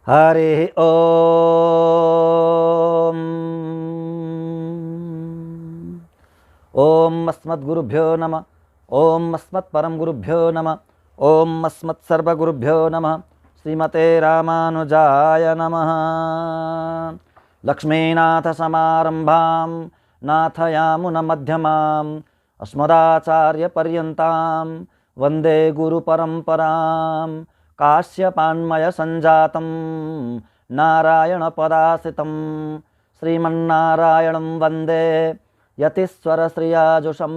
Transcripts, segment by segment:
हरि ओम। ओम अस्मद्गुरुभ्यो नमः। ओम अस्मत्परम गुरुभ्यो नमः। ओम अस्मत्सर्वगुरुभ्यो नमः। श्रीमते रामानुजाय नमः। लक्ष्मीनाथ समारंभां नाथयामुनमध्यमाम् अस्मदाचार्यपर्यन्तां वन्दे गुरुपरम्परां। काश्यपान्मय संजातं नारायणपदाश्रितं श्रीमन्नारायणं वन्दे यतीश्वरश्रियाजुषं।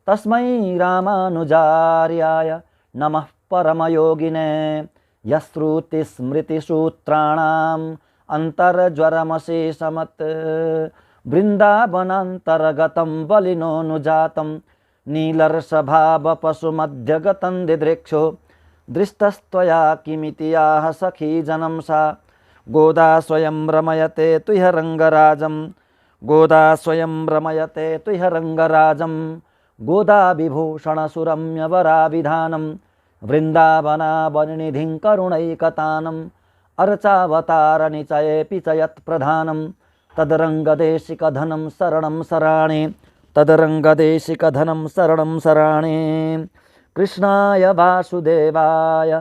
तस्मै रामानुजार्याय नमः परमयोगिने यश्रुतिस्मृतिसूत्राणाम् अन्तर्ज्वरमशेषमत् वृन्दावनान्तर्गतं बलिनोऽनुजातं नीलर्षभावपशुमध्यगतं दिदृक्षो दृष्टस्त्वया किमिति याः सखी जनं सा। गोदा स्वयं रमयते तुह्य रङ्गराजं। गोदा स्वयं रमयते तुह्य रङ्गराजं। गोदा विभूषणसुरम्यवराविधानं वृन्दावनावनिनिधिं करुणैकतानम् अर्चावतारनिचयेऽपि च यत्प्रधानं तद्रङ्गदेशिकधनं शरणं शराणि। तद्रङ्गदेशिकधनं शरणं शराणि। कृष्णाय वासुदेवाय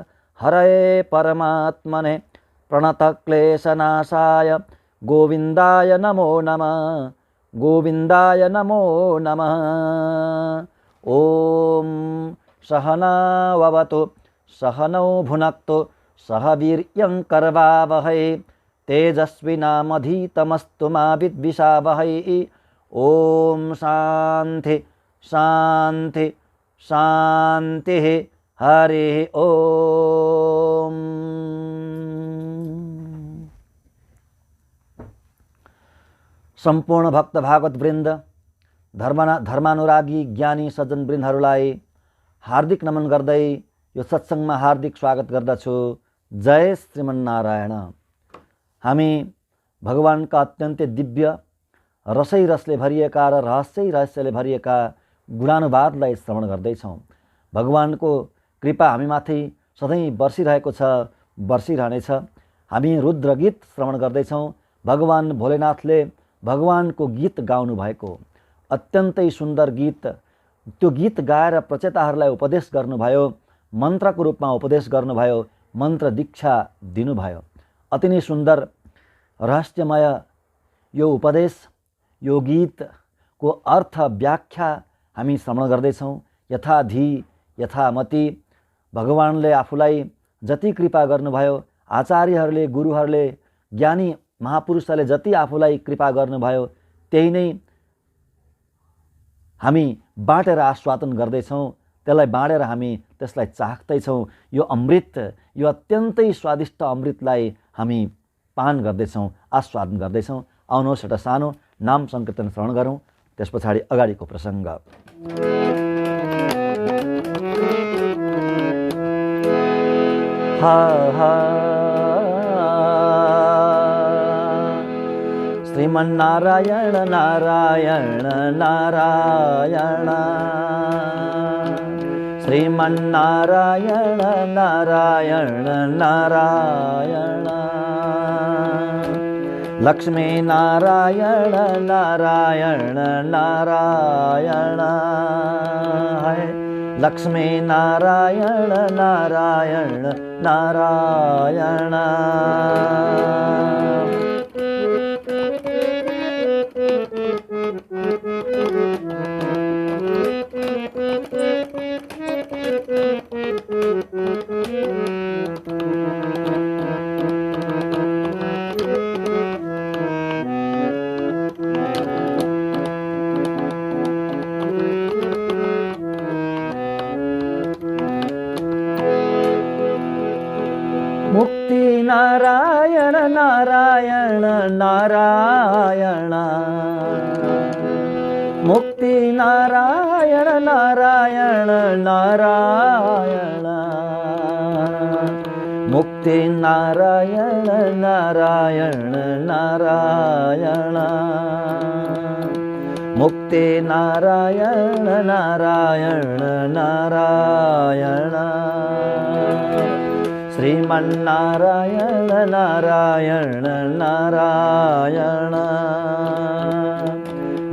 हरये परमात्मने प्रणतक्लेशनाशाय गोविन्दाय नमो नमः। गोविन्दाय नमो नमः। ॐ सहनाववतु सहनौ भुनक्तु सह वीर्यं करवावहै तेजस्विनामधीतमस्तु मा विद्विषावहै। ॐ शान्ति शान्ति शांति। हरि ओम। संपूर्ण भक्त भागवत वृन्द, धर्मानुरागी ज्ञानी सज्जन वृन्दहरूलाई हार्दिक नमन गर्दै यो सत्सङ्गमा हार्दिक स्वागत गर्दछु। जय श्रीमन्नारायण। हामी भगवानका अत्यन्तै दिव्य रसले भरिएका र रहस्यले भरिएका गुणानुवादलाई श्रवण गर्दैछौँ। भगवानको कृपा हामीमाथि सधैँ बर्सिरहेको छ, बर्सिरहनेछ। हामी रुद्र गीत श्रवण गर्दैछौँ। भगवान भोलेनाथले भगवानको गीत गाउनु भएको अत्यन्तै सुन्दर गीत, त्यो गीत गाएर प्रचेताहरूलाई उपदेश गर्नुभयो, मन्त्रको रूपमा उपदेश गर्नुभयो, मन्त्र दीक्षा दिनुभयो। अति नै सुन्दर रहस्यमय यो उपदेश, यो गीतको अर्थ व्याख्या हामी श्रवण गर्दैछौँ। यथाधि यथामति भगवानले आफूलाई जति कृपा गर्नुभयो, आचार्यहरूले गुरुहरूले ज्ञानी महापुरुषहरूले जति आफूलाई कृपा गर्नुभयो त्यही नै हामी बाँडेर आस्वादन गर्दैछौँ। त्यसलाई बाँडेर हामी त्यसलाई चाख्दैछौँ। यो अमृत, यो अत्यन्तै स्वादिष्ट अमृतलाई हामी पान गर्दैछौँ, आस्वादन गर्दैछौँ। आउनुहोस् एउटा सानो नाम सङ्कीर्तन श्रवण गरौँ, त्यस पछाडि अगाडिको प्रसङ्ग। हा हा श्रीमन्नारायण नारायण नारायण श्रीमन्नारायण नारायण नारायण लक्ष्मी नारायण नारायण नारायण लक्ष्मी नारायण नारायण नारायण। मुक्ति नारायण नारायण नारायण मुक्ति नारायण नारायण नारायण मुक्ति नारायण नारायण नारायण मुक्ति नारायण नारायण नारायण श्रीमन्नारायण नारायण नारायण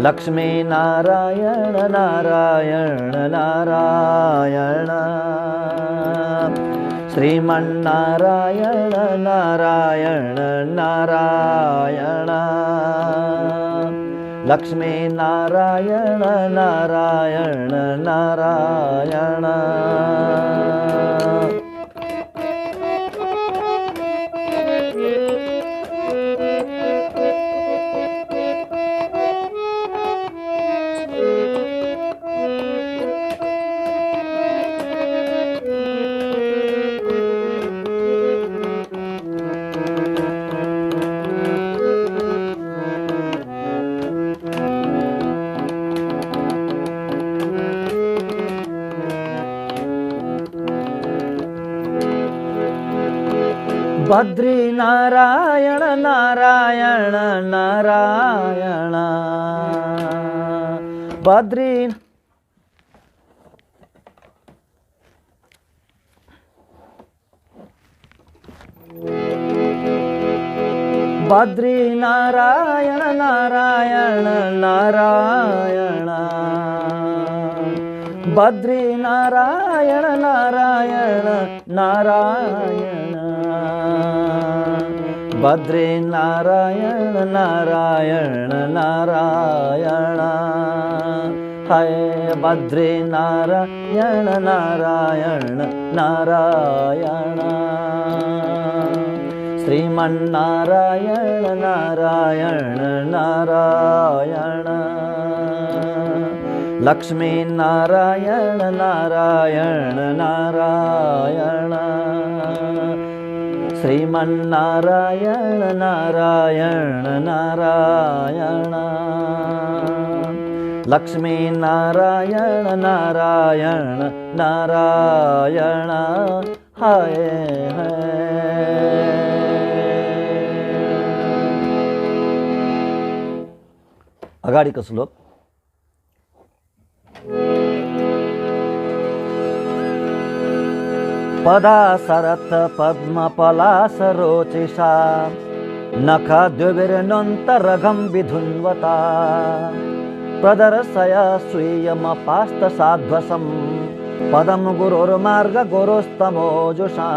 लक्ष्मी नारायण नारायण नारायण श्रीमन्नारायण नारायण नारायण लक्ष्मी नारायण नारायण नारायण बद्री नारायण नारायण नारायण बद्री बद्री नारायण नारायण नारायण बद्री नारायण नारायण नारायण बद्री नारायण नारायण नारायण हाय बद्री नारायण नारायण नारायण श्रीमन्नारायण नारायण नारायण लक्ष्मी नारायण नारायण नारायण श्रीमन्नारायण नारायण नारायण लक्ष्मी नारायण नारायण नारायण हाय अगाडिको श्लोक पदासरथ पद्मपलास रोचिषा नखद्युभिर्नोन्तरघं विधुन्वता प्रदर्शय स्वीयमपास्तसाध्वसं पदं गुरोर्मार्ग गुरोस्तमोजुषा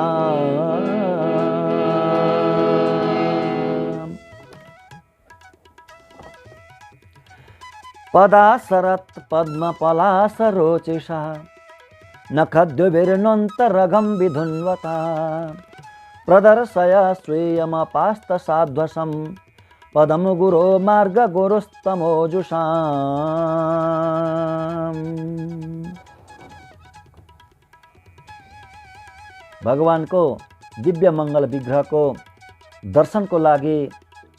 पदासरथ पद्मपलास रोचिषा नखद्युभिर्नोन्तरघं विधुन्वता प्रदर्शय स्वीयमपास्तसाध्वसं पदं गुरो मार्ग गुरुस्तमोजुषा भगवानको दिव्य मङ्गल विग्रहको दर्शनको लागि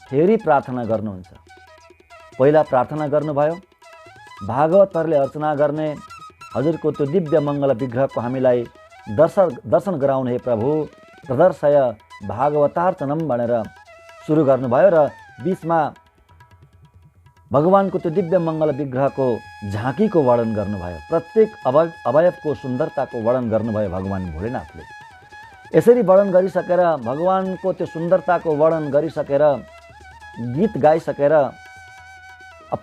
फेरि प्रार्थना गर्नुहुन्छ। पहिला प्रार्थना गर्नुभयो, भागवतहरूले अर्चना गर्ने हजुरको त्यो दिव्य मङ्गल विग्रहको हामीलाई दर्शन गराउनु हे प्रभु, प्रदर्शय भागवतार्चनम भनेर सुरु गर्नुभयो र बीचमा भगवानको त्यो दिव्य मङ्गल विग्रहको झाँकीको वर्णन गर्नुभयो। प्रत्येक अवयवको सुन्दरताको वर्णन गर्नुभयो भगवान भोलेनाथले। यसरी वर्णन गरिसकेर भगवानको त्यो सुन्दरताको वर्णन गरिसकेर गीत गाइसकेर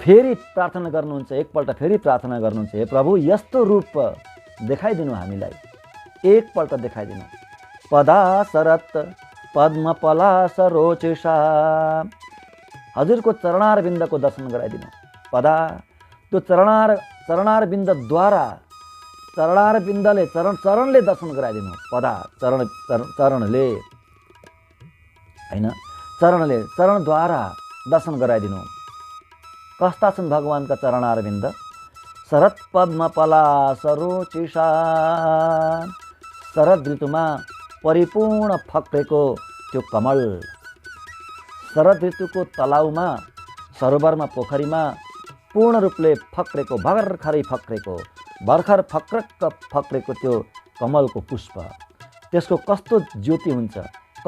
फेरि प्रार्थना गर्नुहुन्छ। एकपल्ट फेरि प्रार्थना गर्नुहुन्छ, हे प्रभु यस्तो रूप देखाइदिनु हामीलाई, एकपल्ट देखाइदिनु। पदासरत पद्मपलास रोचिषा, हजुरको चरणार बिन्दको दर्शन गराइदिनु। पदा त्यो चरणार बिन्दद्वारा चरणार बिन्दले चरणले दर्शन गराइदिनु। पदा चरणले हैन, चरणद्वारा दर्शन गराइदिनु। कस्ता छन् भगवानका चरणारविन्द? शरद पद्मपलास रोचिषा, शरद ऋतुमा परिपूर्ण फक्रेको त्यो कमल, शरद ऋतुको तलाउमा सरोवरमा पोखरीमा पूर्ण रूपले फक्रेको, भर्खरै फक्रेको, भर्खर फक्रक्क फक्रेको त्यो कमलको पुष्प, त्यसको कस्तो ज्योति हुन्छ,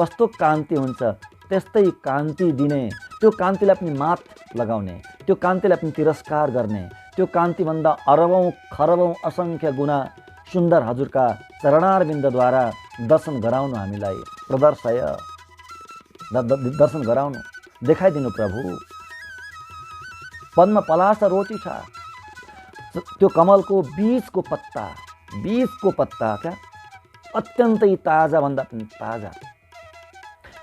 कस्तो कान्ति हुन्छ, त्यस्तै कान्ति दिने, त्यो कान्तिलाई पनि मात लगाउने, त्यो कान्तिलाई पनि तिरस्कार गर्ने, त्यो कान्तिभन्दा अरबौँ खरबौँ असङ्ख्य गुणा सुन्दर हजुरका चरणारविन्दद्वारा दर्शन गराउनु हामीलाई, प्रदर्शय दर्शन गराउनु, देखाइदिनु प्रभु। पद्म पलास रोटी छ, त्यो कमलको बीजको पत्ता क्या अत्यन्तै ताजा भन्दा पनि ताजा,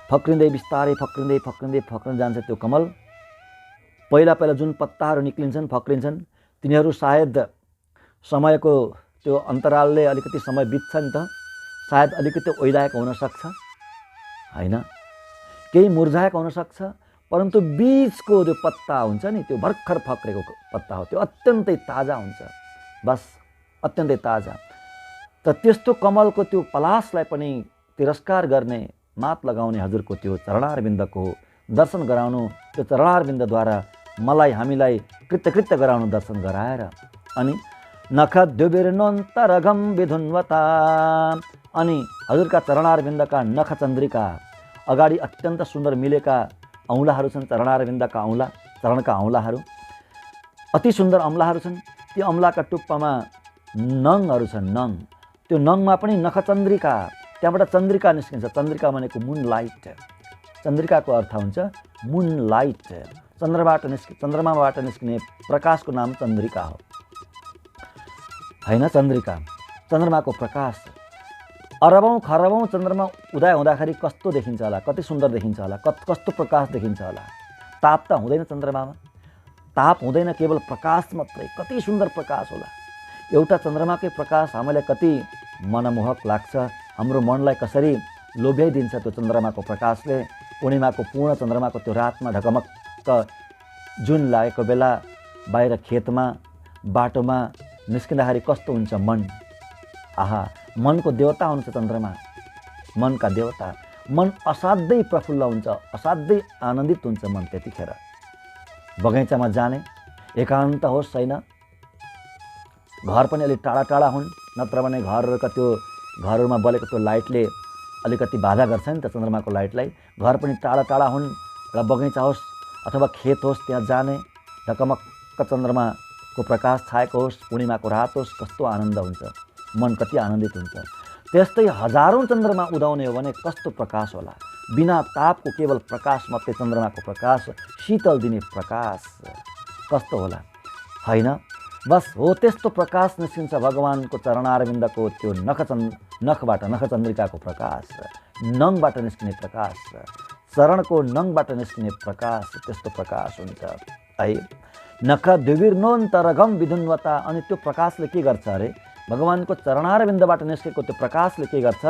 फक्रिँदै बिस्तारै फक्रिँदै जान्छ त्यो कमल। पहिला जुन पत्ताहरू निक्लिन्छन्, फक्रिन्छन्, तिनीहरू सायद समयको त्यो अन्तरालले अलिकति समय बित्छ नि त, सायद अलिकति ओइलाएको हुनसक्छ होइन, केही मुर्झाएको हुनसक्छ, परन्तु बीजको जो पत्ता हुन्छ नि त्यो भर्खर फक्रेको पत्ता हो, त्यो अत्यन्तै ताजा हुन्छ, बस अत्यन्तै ताजा। त त्यस्तो कमलको त्यो पलासलाई पनि तिरस्कार गर्ने, मात लगाउने हजुरको त्यो चरणारविन्दको दर्शन गराउनु, त्यो चरणारविन्दद्वारा मलाई हामीलाई कृत्य गराउनु दर्शन गराएर। अनि नखद्युबिर्नोन्तरघम विधुन्वता, अनि हजुरका चरणारविन्दका नख चन्द्रिका, अगाडि अत्यन्त सुन्दर मिलेका औँलाहरू छन्, चरणारविन्दका औँला, चरणका औँलाहरू अति सुन्दर औँलाहरू छन्। त्यो औँलाका टुप्पामा नङहरू छन्, नङ, त्यो नङमा पनि नख चन्द्रिका, त्यहाँबाट चन्द्रिका निस्किन्छ। चन्द्रिका भनेको मुन लाइट, चन्द्रिकाको अर्थ हुन्छ मुन लाइट, चन्द्रमाबाट निस्किने प्रकाशको नाम चन्द्रिका हो होइन। चन्द्रिका चन्द्रमाको प्रकाश, अरबौं खरबौं चन्द्रमा उदय हुँदाखेरि कस्तो देखिन्छ होला, कति सुन्दर देखिन्छ होला, कस्तो प्रकाश देखिन्छ होला। ताप त हुँदैन चन्द्रमामा, ताप हुँदैन, केवल प्रकाश मात्रै, कति सुन्दर प्रकाश होला। एउटा चन्द्रमाकै प्रकाश हामीलाई कति मनमोहक लाग्छ, हाम्रो मनलाई कसरी लोभ्याइदिन्छ त्यो चन्द्रमाको प्रकाशले। पूर्णिमाको पूर्ण चन्द्रमाको त्यो रातमा ढकमक्क जुन लागेको बेला बाहिर खेतमा बाटोमा निस्किँदाखेरि कस्तो हुन्छ मन, आहा, मनको देवता हुन्छ चन्द्रमा, मनका देवता। मन असाध्यै प्रफुल्ल हुन्छ, असाध्यै आनन्दित हुन्छ मन त्यतिखेर। बगैँचामा जाने, एकान्त होस् छैन, घर पनि अलिक टाढा टाढा हुन्, नत्र भने घरहरूमा बलेको त्यो लाइटले अलिकति बाधा गर्छ नि त चन्द्रमाको लाइटलाई। घर पनि टाढा टाढा हुन्, एउटा बगैँचा होस् अथवा खेत होस्, त्यहाँ जाने, ढकमक्क चन्द्रमाको प्रकाश छाएको होस्, पूर्णिमाको रात होस्, कस्तो आनन्द हुन्छ, मन कति आनन्दित हुन्छ। त्यस्तै हजारौं चन्द्रमा उदाउने हो भने कस्तो प्रकाश होला, बिना तापको केवल प्रकाश मात्रै, चन्द्रमाको प्रकाश, शीतल दिने प्रकाश कस्तो होला होइन। बस हो त्यस्तो प्रकाश निस्किन्छ भगवानको चरणारविन्दको त्यो नखबाट, नख चन्द्रिकाको प्रकाश, नङबाट निस्किने प्रकाश, चरणको नङबाट निस्किने प्रकाश, त्यस्तो प्रकाश हुन्छ है। नख द्विविर्नोन्तरघम विधुन्वता, अनि त्यो प्रकाशले के गर्छ अरे, भगवानको चरणारविन्दबाट निस्केको त्यो प्रकाशले के गर्छ,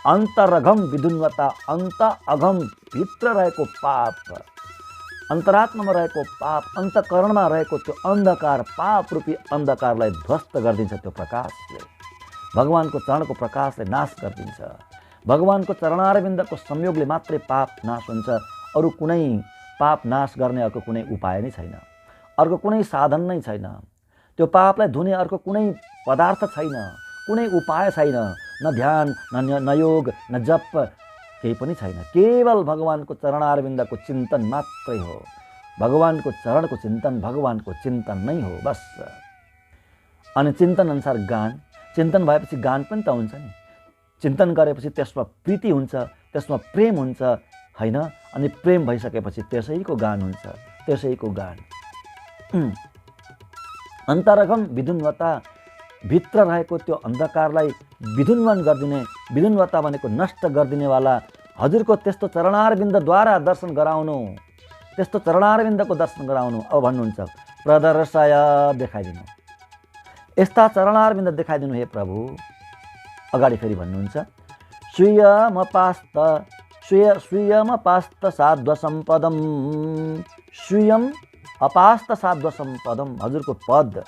अन्तरघम विधुन्वता, अन्त अघम भित्र रहेको पाप, अन्तरात्मामा रहेको पाप, अन्तःकरणमा रहेको त्यो अन्धकार, पाप रूपी अन्धकारलाई ध्वस्त गरिदिन्छ त्यो प्रकाशले। भगवानको चरणको प्रकाशले नाश गरिदिन्छ। भगवानको चरणारविन्दको संयोगले मात्रै पाप नाश हुन्छ, अरू कुनै पाप नाश गर्ने अर्को कुनै उपाय नै छैन, अर्को कुनै साधन नै छैन। त्यो पापलाई धुने अर्को कुनै पदार्थ छैन, कुनै उपाय छैन, न ध्यान, न योग, न जप, केही पनि छैन। केवल भगवानको चरणारविन्दको चिन्तन मात्रै हो, भगवानको चरणको चिन्तन, भगवानको चिन्तन नै हो बस। अनि चिन्तन अनुसार गान, चिन्तन भएपछि गान पनि त हुन्छ नि, चिन्तन गरेपछि त्यसमा प्रीति हुन्छ, त्यसमा प्रेम हुन्छ होइन। अनि प्रेम भइसकेपछि त्यसैको गान हुन्छ, त्यसैको गान। अन्तरघम विधुन्वता, भित्र रहेको त्यो अन्धकारलाई विधुन्वन गरिदिने, विधुन्वता भनेको नष्ट गरिदिनेवाला हजुरको त्यस्तो चरणारविन्दद्वारा दर्शन गराउनु, त्यस्तो चरणारविन्दको दर्शन गराउनु। अब भन्नुहुन्छ प्रदर्शय, देखाइदिनु, यस्ता चरणारविन्द देखाइदिनु हे प्रभु। अगाडि फेरि भन्नुहुन्छ स्वीयमपास्त साध्वसम्पदम, स्वीयम अपास्त साध्वसम्पदम। हजुरको पद,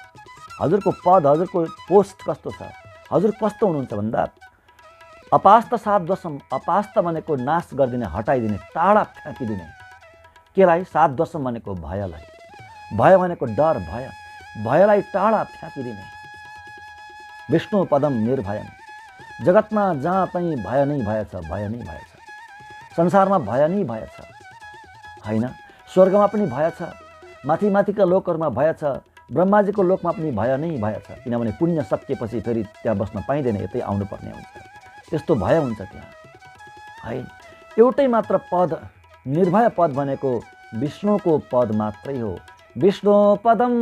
हजुरको पोस्ट कस्तो छ, हजुर कस्तो हुनुहुन्छ भन्दा अपास्त साध्वसम, अपास्त भनेको नाश गरिदिने, हटाइदिने, टाढा फ्याँकिदिने। केलाई? साध्वसम भनेको भयलाई, भय भनेको डर, भयलाई टाढा फ्याँकिदिने। विष्णु पदम निर्भयम, जगतमा जहाँ पनि भय नै भएछ, भय नै भएछ, संसारमा भय नै भएछ होइन। स्वर्गमा पनि भय छ, माथि माथिका लोकहरूमा भय छ, ब्रह्माजीको लोकमा पनि भय नै भएछ, किनभने पुण्य सकिएपछि फेरि त्यहाँ बस्न पाइँदैन, यतै आउनुपर्ने हुन्छ। त्यस्तो भय हुन्छ त्यहाँ है। एउटै मात्र पद निर्भय पद भनेको विष्णुको पद मात्रै हो। विष्णु पदम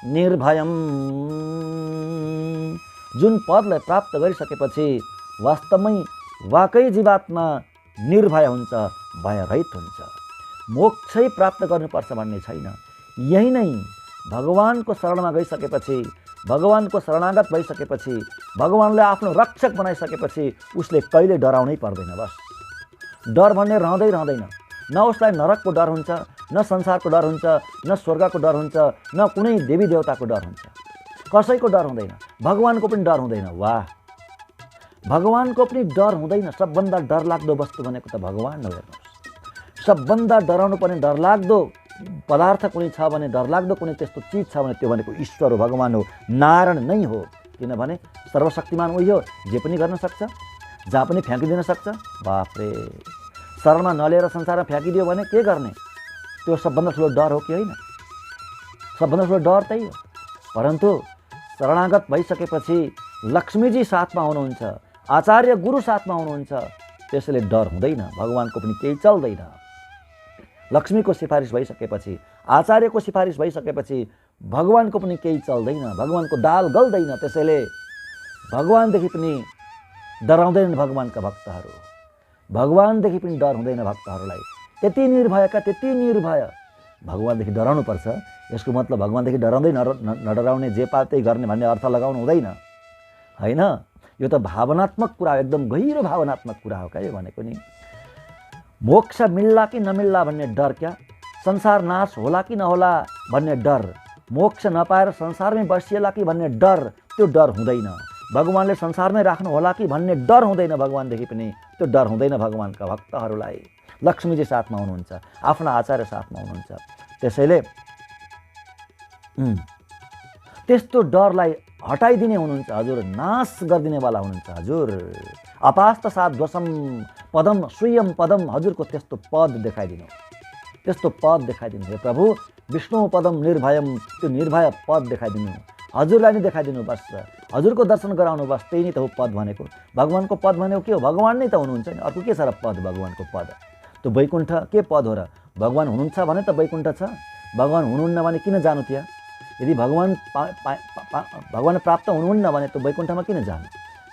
निर्भयम, जुन पदलाई प्राप्त गरिसकेपछि वास्तवमै वाकै जीवात्मा निर्भय हुन्छ, भयरहित हुन्छ। मोक्षै प्राप्त गर्नुपर्छ भन्ने छैन। यही नै भगवानको शरणमा गइसकेपछि, भगवानको शरणागत भइसकेपछि, भगवानले आफ्नो रक्षक बनाइसकेपछि उसले कहिले डराउनै पर्दैन। बस डर भन्ने रहँदैन। न उसलाई नरकको डर हुन्छ, न संसारको डर हुन्छ, न स्वर्गको डर हुन्छ, न कुनै देवी देवताको डर हुन्छ। कसैको डर हुँदैन, भगवानको पनि डर हुँदैन। वाह, भगवानको पनि डर हुँदैन। सबभन्दा डरलाग्दो वस्तु भनेको त भगवान हो। हेर्नुहोस्, सबभन्दा डराउनु पर्ने डरलाग्दो पदार्थ कुनै छ भने, डरलाग्दो कुनै त्यस्तो चिज छ भने त्यो भनेको ईश्वर हो, भगवान हो, नारायण नै हो। किनभने सर्वशक्तिमान उही हो, जे पनि गर्न सक्छ, जहाँ पनि फ्याँकिदिन सक्छ। बाफरे, शरणमा नलिएर संसारमा फ्याँकिदियो भने के गर्ने? त्यो सबभन्दा ठुलो डर हो कि होइन? सबभन्दा ठुलो डर त्यही हो। परन्तु शरणागत भइसकेपछि लक्ष्मीजी साथमा हुनुहुन्छ, आचार्य गुरु साथमा हुनुहुन्छ, त्यसैले डर हुँदैन, भगवानको पनि केही चल्दैन। लक्ष्मीको सिफारिस भइसकेपछि, आचार्यको सिफारिस भइसकेपछि भगवानको पनि केही चल्दैन, भगवानको दाल गल्दैन। त्यसैले भगवानदेखि पनि डराउँदैनन् भगवानका भक्तहरू, भगवानदेखि पनि डर हुँदैन भक्तहरूलाई। त्यति निर्भयका त्यति निर्भय। भगवानदेखि डराउनुपर्छ, यसको मतलब भगवानदेखि डराउँदै नडराउने, जे पाए त्यही गर्ने भन्ने अर्थ लगाउनु हुँदैन, होइन। यो त भावनात्मक कुरा, एकदम गहिरो भावनात्मक कुरा हो क्या यो भनेको नि। मोक्ष मिल्ला कि नमिल्ला भन्ने डर, क्या संसार नाश होला कि नहोला भन्ने डर, मोक्ष नपाएर संसारमै बसिएला कि भन्ने डर, त्यो डर हुँदैन। भगवानले संसारमै राख्नु होला कि भन्ने डर हुँदैन भगवानदेखि पनि, त्यो डर हुँदैन भगवानका भक्तहरूलाई। लक्ष्मीजी साथमा हुनुहुन्छ, आफ्ना आचार्य साथमा हुनुहुन्छ। त्यसैले त्यस्तो डरलाई हटाइदिने हुनुहुन्छ हजुर, नाश गरिदिनेवाला हुनुहुन्छ हजुर। अपास्त साथ दोषम पदम स्वयं पदम, हजुरको त्यस्तो पद देखाइदिनु, त्यस्तो पद देखाइदिनु। हे प्रभु, विष्णु पदम निर्भयम, त्यो निर्भय पद देखाइदिनु, हजुरलाई नै देखाइदिनु। बस हजुरको दर्शन गराउनु, बस त्यही नै त हो पद भनेको। भगवानको पद भनेको के हो? भगवान नै त हुनुहुन्छ नि, अर्को के छ र पद? भगवानको पद त्यो वैकुण्ठ के पद हो र? भगवान हुनुहुन्छ भने त वैकुण्ठ छ, भगवान हुनुहुन्न भने किन जानु त्यहाँ? यदि भगवान भगवान प्राप्त हुनुहुन्न भने त वैकुण्ठमा किन जानु?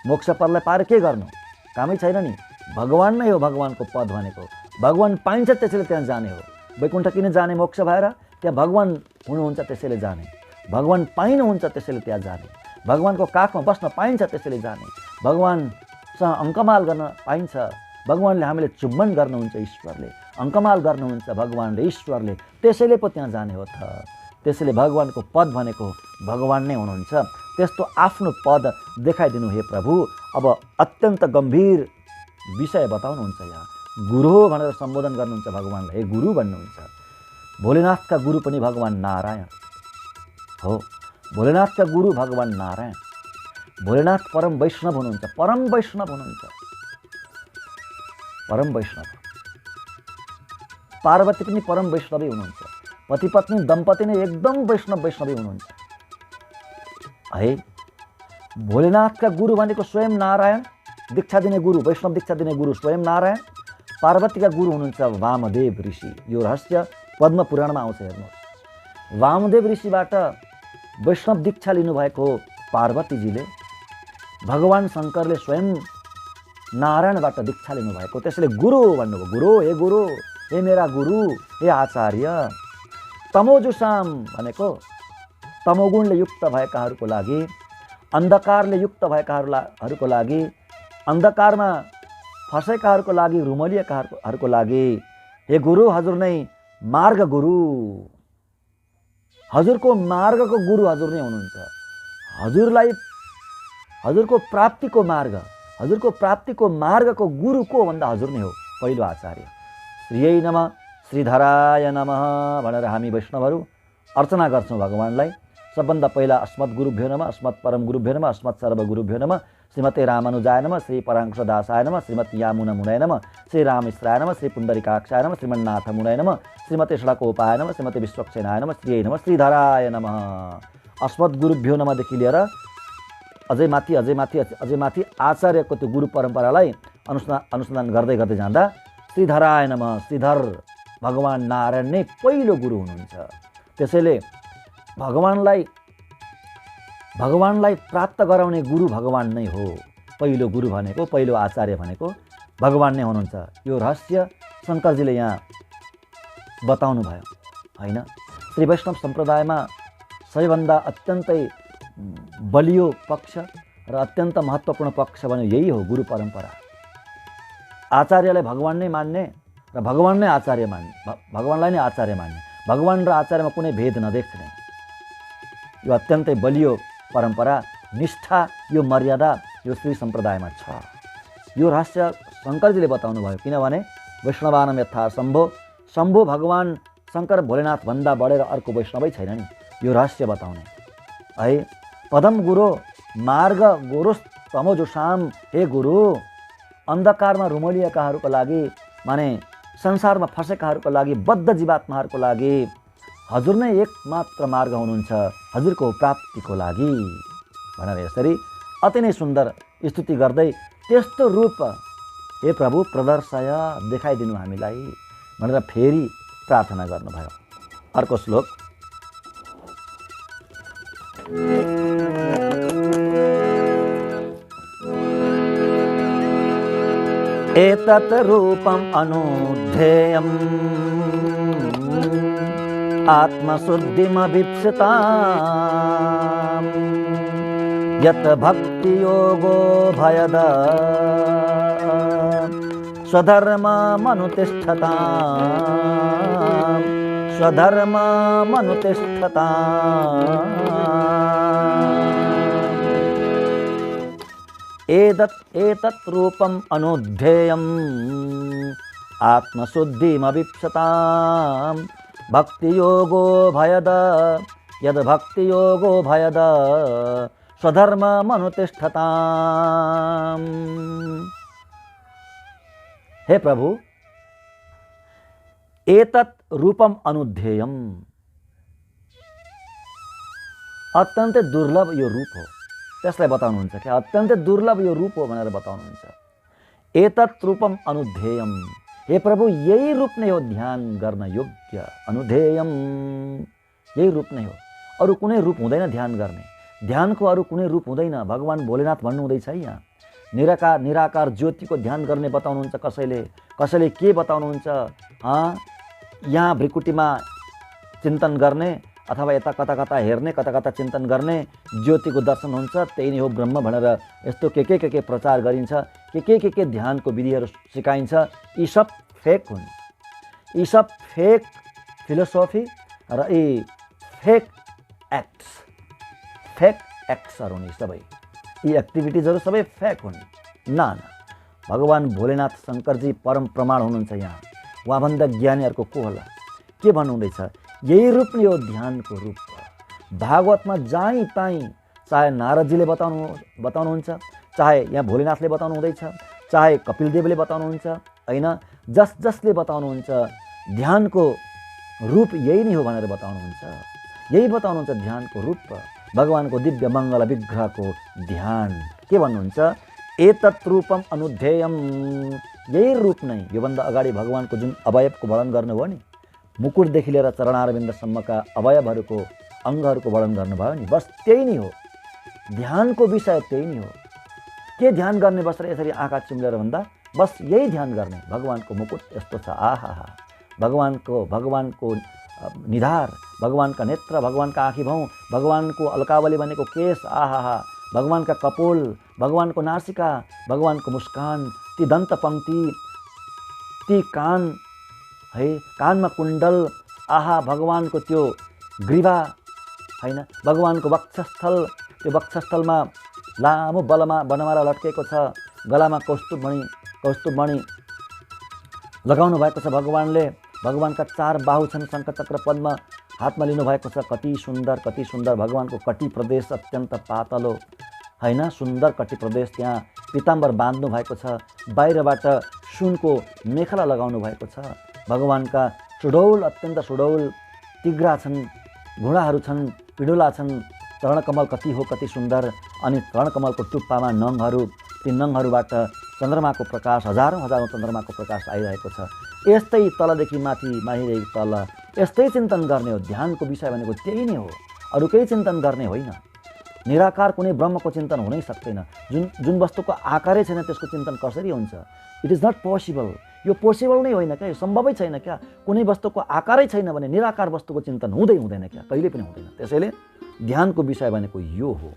मोक्ष पदलाई पाएर के गर्नु? कामै छैन नि। भगवान नै हो भगवानको पद भनेको। भगवान पाइन्छ त्यसैले त्यहाँ जाने हो। वैकुण्ठ किन जाने? मोक्ष भएर त्यहाँ भगवान हुनुहुन्छ त्यसैले जाने, भगवान पाइनुहुन्छ त्यसैले त्यहाँ जाने, भगवानको काखमा बस्न पाइन्छ त्यसैले जाने, भगवानसँग अङ्कमाल गर्न पाइन्छ, भगवानले हामीले चुम्बन गर्नुहुन्छ, ईश्वरले अङ्कमाल गर्नुहुन्छ, भगवानले ईश्वरले, त्यसैले पो त्यहाँ जाने हो त। त्यसैले भगवानको पद भनेको भगवान नै हुनुहुन्छ। त्यस्तो आफ्नो पद देखाइदिनु हे प्रभु। अब अत्यन्त गम्भीर विषय बताउनुहुन्छ यहाँ। गुरु हो भनेर सम्बोधन गर्नुहुन्छ भगवानलाई, हे गुरु भन्नुहुन्छ। भोलेनाथका गुरु पनि भगवान नारायण हो। भोलेनाथका गुरु भगवान नारायण। भोलेनाथ परम वैष्णव हुनुहुन्छ, परम वैष्णव हुनुहुन्छ, परम वैष्णव। पार्वती पनि परम वैष्णवै हुनुहुन्छ, पति पत्नी दम्पति नै एकदम वैष्णवै हुनुहुन्छ है। भोलेनाथका गुरु भनेको स्वयं नारायण, दीक्षा दिने गुरु, वैष्णव दीक्षा दिने गुरु स्वयं नारायण। पार्वतीका गुरु हुनुहुन्छ वामदेव ऋषि। यो रहस्य पद्म पुराणमा आउँछ, हेर्नुहोस्। वामदेव ऋषिबाट वैष्णव दीक्षा लिनुभएको हो पार्वतीजीले। भगवान शङ्करले स्वयं नारायणबाट दीक्षा लिनुभएको, त्यसैले गुरु भन्नुभयो। गुरु, हे गुरु, हे मेरा गुरु, हे आचार्य। तमोजुसाम भनेको तमोगुणले युक्त भएकाहरूको लागि, अन्धकारले युक्त भएकाहरूको लागि, अन्धकारमा फँसेकाहरूको लागि, रुमलिएकाहरूको लागि, हे गुरु, हजुर नै मार्ग गुरु, हजुरको मार्गको गुरु हजुर नै हुनुहुन्छ। हजुरलाई, हजुरको प्राप्तिको मार्ग, हजुरको प्राप्तिको मार्गको गुरु को भन्दा हजुर नै हो, पहिलो आचार्य। श्रीयै नमः, श्रीधराय नमः भनेर हामी वैष्णवहरू अर्चना गर्छौँ भगवानलाई। सबभन्दा पहिला अस्मत् गुरुभ्यो नमः, अस्मत् परम गुरुभ्यो नमः, अस्मत् सर्व गुरुभ्यो नमः, श्रीमते रामानुजाय नमः, श्री पराङ्कुशदासाय नमः, श्रीमती यामुना मुनाय नमः, श्री रामेश्वराय नमः, श्री पुण्डरीकाक्षाय नमः, श्रीमन्नाथ मुनाय नमः, श्रीमते षडकोपाय नमः, श्रीमते विश्वक्सेनाय नमः, श्रीयै नमः, श्रीधराय नमः। अस्मत् गुरुभ्यो नमःदेखि लिएर अझै माथि आचार्यको त्यो गुरु परम्परालाई अनुसन्धान गर्दै जाँदा श्रीधराय नमः, श्रीधर भगवान नारायण नै पहिलो गुरु हुनुहुन्छ। त्यसैले भगवानलाई प्राप्त गराउने गुरु भगवान नै हो। पहिलो गुरु भनेको, पहिलो आचार्य भनेको भगवान नै हुनुहुन्छ। यो रहस्य शङ्करजीले यहाँ बताउनु भयो हैन। श्री वैष्णव सम्प्रदायमा सबैभन्दा अत्यन्तै बलियो पक्ष र अत्यन्त महत्त्वपूर्ण पक्ष भन्यो यही हो, गुरु परम्परा। आचार्यलाई भगवान नै मान्ने र भगवान नै आचार्य मान्ने, भगवानलाई नै आचार्य मान्ने, भगवान र आचार्यमा कुनै भेद नदेख्ने, यो अत्यन्तै बलियो परम्परा, निष्ठा, यो मर्यादा यो श्री सम्प्रदायमा छ। यो रहस्य शङ्करजीले बताउनु भयो। किनभने वैष्णवानम यथा शम्भो भगवान शङ्कर भोलेनाथ भन्दा बढेर अर्को वैष्णवै छैन नि। यो रहस्य बताउने है। पदम गुरु मार्ग गोरुस्तमोजुषाम, हे गुरु अन्धकारमा रुमलिएकाहरूको लागि, माने संसारमा फँसेकाहरूको लागि, बद्ध जीवात्माहरूको लागि हजुर नै एकमात्र मार्ग हुनुहुन्छ, हजुरको प्राप्तिको लागि भनेर यसरी अति नै सुन्दर स्तुति गर्दै त्यस्तो रूप हे प्रभु प्रदर्शय, देखाइदिनु हामीलाई भनेर फेरि प्रार्थना गर्नुभयो। अर्को श्लोक, एतत् रूपम् अनुद्धेयम् आत्मशुद्धिमभीप्सिताम् यत् भक्तियोगो भयदा स्वधर्ममनुतिष्ठताम् एतत् रूपम् अनुद्धेयम् आत्मशुद्धिमभीप्सिताम् भक्तियोगो भयद यद् भक्तियोगो भयद स्वधर्ममनुतिष्ठताम्। हे प्रभु, एतत् रूपम् अनुद्धेयम्, अत्यन्तै दुर्लभ यो रूप हो, त्यसलाई बताउनुहुन्छ कि अत्यन्तै दुर्लभ यो रूप हो भनेर बताउनुहुन्छ। एतत् रूपम् अनुद्धेयम्, हे प्रभु यही रूप नै हो ध्यान गर्न योग्य। अनुद्धेयम्, यही रूप नै हो, अरू कुनै रूप हुँदैन ध्यान गर्ने। ध्यानको अरू कुनै रूप हुँदैन। भगवान भोलेनाथ भन्नु हुँदैछ यहाँ। निराकार ज्योतिको ध्यान गर्ने बताउनुहुन्छ कसैले के बताउनुहुन्छ। यहाँ भ्रिकुटीमा चिन्तन गर्ने अथवा यता कता हेर्ने, कता चिन्तन गर्ने, ज्योतिको दर्शन हुन्छ, त्यही नै हो ब्रह्म भनेर यस्तो के प्रचार गरिन्छ, के ध्यानको विधिहरू सिकाइन्छ। यी सब फेक हुन्। यी सब फेक फिलोसोफी र यी फेक एक्ट्सहरू हुन्। सबै यी एक्टिभिटिजहरू सबै फेक हुन्। भगवान भोलेनाथ शङ्करजी परम प्रमाण हुनुहुन्छ यहाँ। उहाँभन्दा ज्ञानीहरूको को होला? के भन्नुहुँदैछ? यही रूप नै हो ध्यानको रूप। भागवतमा जहीँ तहीँ चाहे नारदजीले बताउनुहुन्छ, चाहे यहाँ भोलेनाथले बताउनु हुँदैछ, चाहे कपिलदेवले बताउनुहुन्छ हैन, जसले बताउनुहुन्छ ध्यानको रूप यही नै हो भनेर बताउनुहुन्छ। यही बताउनुहुन्छ ध्यानको रूप, भगवानको दिव्य मङ्गल विग्रहको ध्यान। के भन्नुहुन्छ? एतत् रूपम् अनुद्धेयम्, यही रूप नै। योभन्दा अगाडि भगवानको जुन अवयवको वर्णन गर्नुभयो नि, मुकुटदेखि लिएर चरणारविन्दसम्मका अवयवहरूको अङ्गहरूको वर्णन गर्नुभयो नि, बस त्यही नै हो। ध्यानको विषय त्यही नै हो। के ध्यान गर्ने बसेर यसरी आँखा चिम्लेर भन्दा बस यही ध्यान गर्ने। भगवानको मुकुट यस्तो छ, आहा, भगवानको निधार, भगवानका नेत्र, भगवानका आँखी भाउ, भगवानको अलकावली भनेको केश, आहा, भगवानका कपोल, भगवानको नासिका, भगवानको मुस्कान, ती दन्त पङ्क्ति, ती कान है, कानमा कुण्डल, आहा, भगवानको त्यो ग्रीवा हैन, भगवानको वक्षस्थल, त्यो वक्षस्थलमा लामो बनमाला लट्केको छ, गलामा कौस्तुभमणि लगाउनु भएको छ भगवानले। भगवानका 4 बाहु छन्, शङ्खचक्र पद्म हातमा लिनुभएको छ। कति सुन्दर भगवानको कटी प्रदेश अत्यन्त पातलो हैन, सुन्दर कटी प्रदेश। त्यहाँ पिताम्बर बाँध्नु भएको छ, बाहिरबाट सुनको मेखला लगाउनु भएको छ। भगवानका सुडौल, अत्यन्त सुडौल तिग्रा छन्, घुँडाहरू छन्, पिडुला छन्, चरणकमल कति सुन्दर। अनि कर्णकमलको टुप्पामा नङहरू, ती नङहरूबाट चन्द्रमाको प्रकाश, हजारौँ चन्द्रमाको प्रकाश आइरहेको छ। यस्तै तलदेखि माथि, माथिदेखि तल यस्तै चिन्तन गर्ने हो। ध्यानको विषय भनेको त्यही नै हो, अरू केही चिन्तन गर्ने होइन। निराकार कुनै ब्रह्मको चिन्तन हुनै सक्दैन। जुन वस्तुको आकारै छैन त्यसको चिन्तन कसरी हुन्छ? It is not possible. यो पोसिबल नै होइन क्या, यो सम्भवै छैन क्या। कुनै वस्तुको आकारै छैन भने निराकार वस्तुको चिन्तन हुँदैन क्या, कहिले पनि हुँदैन। त्यसैले ध्यानको विषय भनेको यो हो।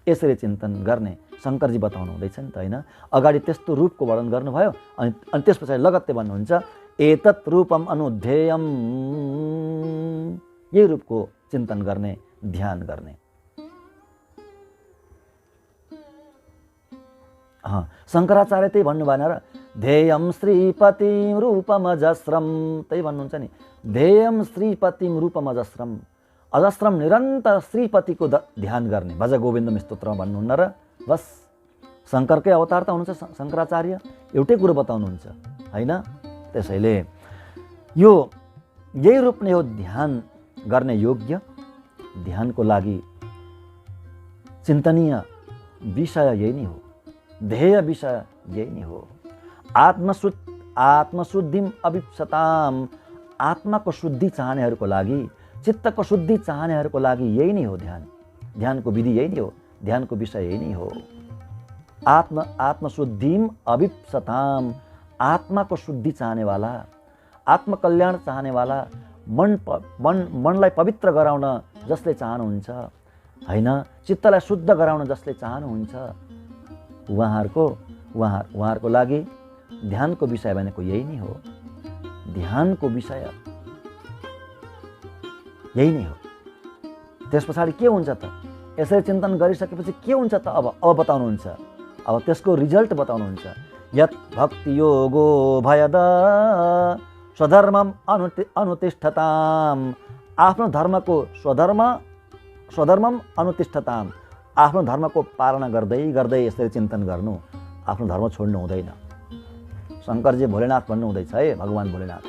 यसरी चिन्तन गर्ने शङ्करजी बताउनु हुँदैछ नि त, होइन? अगाडि त्यस्तो रूपको वर्णन गर्नुभयो, अनि त्यस पछाडि लगत्तै भन्नुहुन्छ एतत् रूपम अनुध्येयम, यही रूपको चिन्तन गर्ने, ध्यान गर्ने। शङ्कराचार्य त्यही भन्नु भएन र? ध्येयम श्रीपतिम रूपमजस्रम, त्यही भन्नुहुन्छ नि। ध्येयम श्रीपतिम रूपमजस्रम, अजस्रम निरन्तर श्रीपतिको ध्यान गर्ने। भज गोविन्दम स्तोत्रमा भन्नुहुन्न र? बस शङ्करकै अवतार त हुनुहुन्छ शङ्कराचार्य, एउटै कुरो बताउनुहुन्छ, होइन? त्यसैले यही रूप नै हो ध्यान गर्ने योग्य। ध्यानको लागि चिन्तनीय विषय यही नै हो, ध्येय विषय यही नै हो। आत्मशुद्धिम अभिप्सताम, आत्माको शुद्धि चाहनेहरूको लागि, चित्तको शुद्धि चाहनेहरूको लागि यही नै हो ध्यान। ध्यानको विधि यही नै हो, ध्यानको विषय यही नै हो। आत्मशुद्धिम अभिप्सताम, आत्माको शुद्धि चाहनेवाला, आत्मकल्याण चाहनेवाला, मनलाई पवित्र गराउन जसले चाहनुहुन्छ, होइन? चित्तलाई शुद्ध गराउन जसले चाहनुहुन्छ, उहाँहरूको लागि ध्यानको विषय भनेको यही नै हो। ध्यानको विषय यही नै हो। त्यस पछाडि के हुन्छ त? यसरी चिन्तन गरिसकेपछि के हुन्छ त? अब बताउनुहुन्छ, अब त्यसको रिजल्ट बताउनुहुन्छ। यत् भक्ति योगो भयद स्वधर्मम अनुतिष्ठताम, आफ्नो धर्मको स्वधर्मम अनुतिष्ठताम, आफ्नो धर्मको पालना गर्दै गर्दै यसरी चिन्तन गर्नु। आफ्नो धर्म छोड्नु हुँदैन। शङ्करजी भोलेनाथ भन्नु हुँदैछ है, भगवान् भोलेनाथ।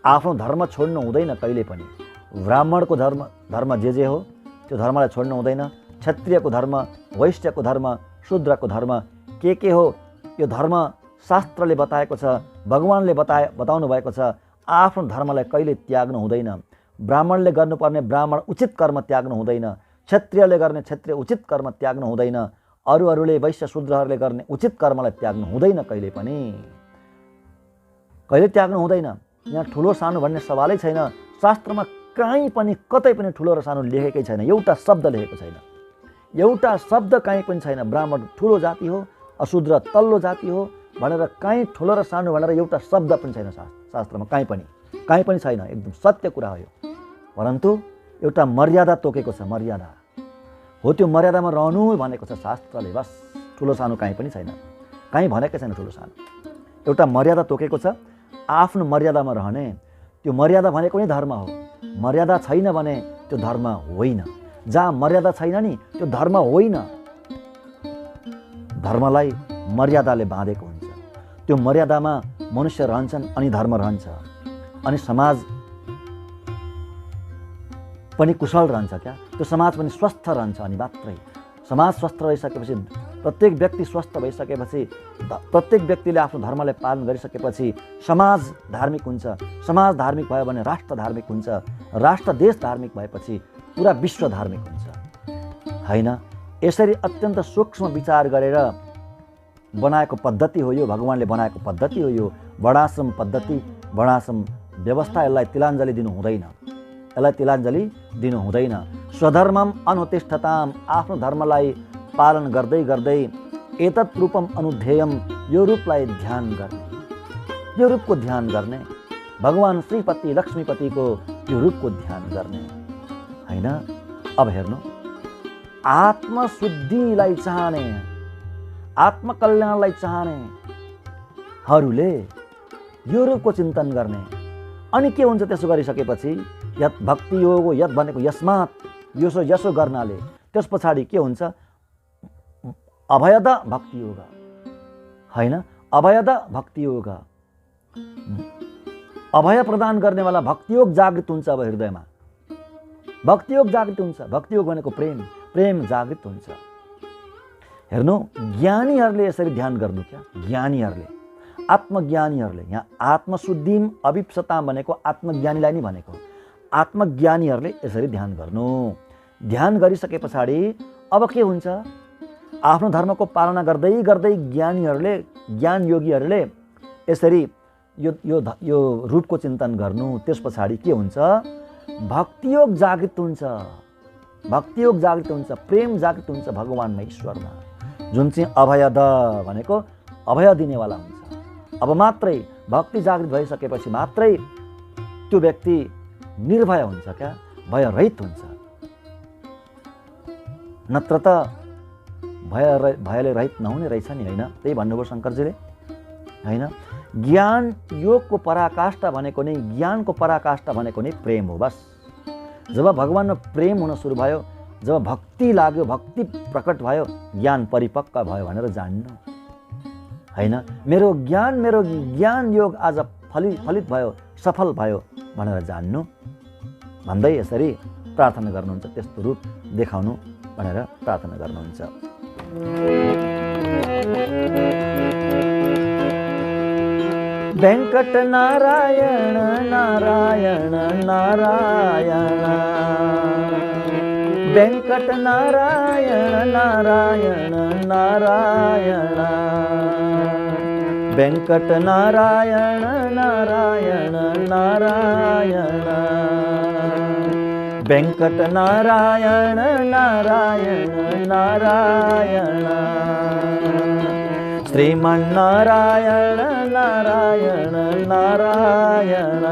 आफ्नो धर्म छोड्नु हुँदैन कहिले पनि। ब्राह्मणको धर्म जे हो त्यो धर्मलाई छोड्नु हुँदैन। क्षत्रियको धर्म, वैश्यको धर्म, शूद्रको धर्म के हो, यो धर्म शास्त्रले बताएको छ, भगवान्ले बताउनु भएको छ। आफ्नो धर्मलाई कहिले त्याग्नु हुँदैन। ब्राह्मणले गर्नुपर्ने ब्राह्मण उचित कर्म त्याग्नु हुँदैन। क्षत्रियले गर्ने क्षत्रिय उचित कर्म त्याग्नु हुँदैन। अरूले वैश्य शूद्रहरूले गर्ने उचित कर्मलाई त्याग्नु हुँदैन कहिले पनि, कहिले त्याग्नु हुँदैन। यहाँ ठुलो सानो भन्ने सवालै छैन। शास्त्रमा कहीँ पनि कतै पनि ठुलो र सानो लेखेकै छैन, एउटा शब्द लेखेको छैन, एउटा शब्द कहीँ पनि छैन। ब्राह्मण ठुलो जाति हो, अशूद्र तल्लो जाति हो भनेर कहीँ ठुलो र सानो भनेर एउटा शब्द पनि छैन शास्त्रमा, कहीँ पनि छैन। एकदम सत्य कुरा हो यो। परन्तु एउटा मर्यादा तोकेको छ, मर्यादा हो। त्यो मर्यादामा रहनु भनेको छ शास्त्रले। बस ठुलो सानो कहीँ पनि छैन, कहीँ भनेकै छैन ठुलो सानो। एउटा मर्यादा तोकेको छ, आफ्नो मर्यादामा रहने। त्यो मर्यादा भनेको नै धर्म हो। मर्यादा छैन भने त्यो धर्म होइन। जहाँ मर्यादा छैन नि त्यो धर्म होइन। धर्मलाई मर्यादाले बाँधेको हुन्छ। त्यो मर्यादामा मनुष्य रहन्छन् अनि धर्म रहन्छ, अनि समाज पनि कुशल रहन्छ क्या। त्यो समाज पनि स्वस्थ रहन्छ अनि मात्रै। समाज स्वस्थ रहिसकेपछि, प्रत्येक व्यक्ति स्वस्थ भइसकेपछि, प्रत्येक व्यक्तिले आफ्नो धर्मलाई पालन गरिसकेपछि समाज धार्मिक हुन्छ। समाज धार्मिक भयो भने राष्ट्र धार्मिक हुन्छ। राष्ट्र देश धार्मिक भएपछि पुरा विश्व धार्मिक हुन्छ, होइन? यसरी अत्यन्त सूक्ष्म विचार गरेर बनाएको पद्धति हो यो। भगवान्ले बनाएको पद्धति हो यो। वर्णाश्रम पद्धति, वर्णाश्रम व्यवस्था। यसलाई तिलाञ्जली दिनु हुँदैन, यसलाई तिलाञ्जली दिनु हुँदैन। स्वधर्मम अनुतिष्ठताम, आफ्नो धर्मलाई पालन गर्दै गर्दै एतत् रूपम अनुध्येयम, यो रूपलाई ध्यान गर्ने, यो रूपको ध्यान गर्ने। भगवान् श्रीपति लक्ष्मीपतिको यो रूपको ध्यान गर्ने, होइन? अब हेर्नु, आत्मशुद्धिलाई चाहने, आत्मकल्याणलाई चाहनेहरूले यो रूपको चिन्तन गर्ने। अनि के हुन्छ त्यसो गरिसकेपछि? यत् भक्ति योग हो, यत् भनेको यसमात, यसो गर्नाले। त्यस पछाडि के हुन्छ? अभयद भक्ति योग, होइन? अभयद भक्ति योग, अभय प्रदान गर्नेवाला भक्ति योग जागृत हुन्छ। अब हृदयमा भक्ति योग जागृत हुन्छ। भक्ति योग भनेको प्रेम, प्रेम जागृत हुन्छ। हेर्नु, ज्ञानीहरूले यसरी ध्यान गर्नु क्या, ज्ञानीहरूले, आत्मज्ञानीहरूले। यहाँ आत्मशुद्धिम अभिप्सताम भनेको आत्मज्ञानीलाई नै भनेको। आत्मज्ञानीहरूले यसरी ध्यान गर्नु। ध्यान गरिसके पछाडि अब के हुन्छ? आफ्नो धर्मको पालना गर्दै गर्दै ज्ञानीहरूले, ज्ञान योगीहरूले यसरी यो रूपको चिन्तन गर्नु। त्यस पछाडि के हुन्छ? भक्तियोग जागृत हुन्छ, भक्तियोग जागृत हुन्छ, प्रेम जागृत हुन्छ भगवानमा, ईश्वरमा, जुन चाहिँ अभयद भनेको अभय दिनेवाला हुन्छ। अब मात्रै भक्ति जागृत भइसकेपछि मात्रै त्यो व्यक्ति निर्भय हुन्छ क्या, भयरहित हुन्छ। नत्र त भयले रहित नहुने रहेछ नि, होइन? त्यही भन्नुभयो शङ्करजीले, होइन? ज्ञान योगको पराकाष्ठा भनेको नै, ज्ञानको पराकाष्ठा भनेको नै प्रेम हो। बस जब भगवानमा प्रेम हुन सुरु भयो, जब भक्ति लाग्यो, भक्ति प्रकट भयो, ज्ञान परिपक्व भयो भनेर जान्नु, होइन? मेरो ज्ञान योग आज फलित भयो, सफल भयो भनेर जान्नु भन्दै यसरी प्रार्थना गर्नुहुन्छ। त्यस्तो रूप देखाउनु भनेर प्रार्थना गर्नुहुन्छ। वेंकट नारायण नारायण नारायण, वेंकट नारायण नारायण नारायण, वेंकट नारायण नारायण नारायण, वेंकट नारायण नारायण नारायण, श्रीमन्नारायण नारायण नारायण,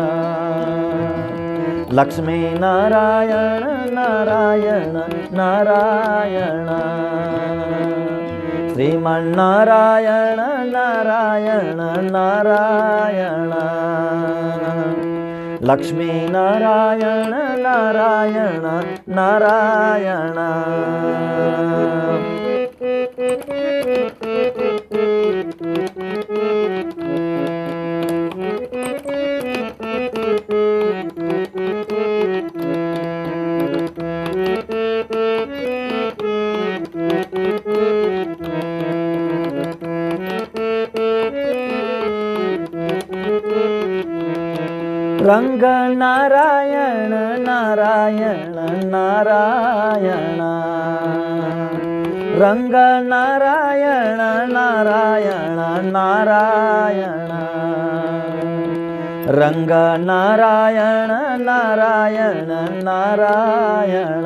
लक्ष्मी नारायण नारायण नारायण, श्रीमन्नारायण नारायण नारायण, लक्ष्मी नारायण नारायण नारायण। रंग नारायण नारायण नारायण, रंग नारायण नारायण नारायण, रंग नारायण नारायण नारायण,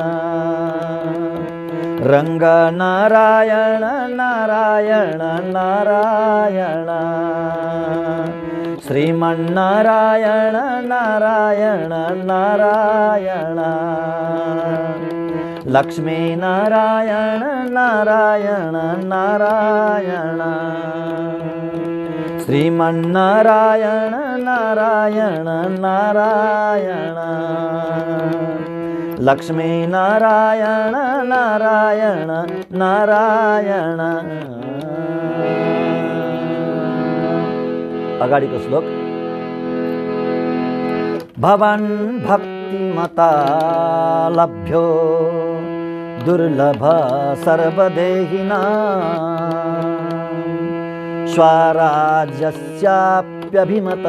रंग नारायण नारायण नारायण, श्रीमन्नारायण नारायण नारायण, लक्ष्मी नारायण नारायण नारायण, श्रीमन्नारायण नारायण नारायण, लक्ष्मी नारायण नारायण नारायण। अगाडिको श्लोक, भवान् भक्तिमता लभ्यो दुर्लभ सर्वदेहिनां, स्वराज्यस्याप्यभिमत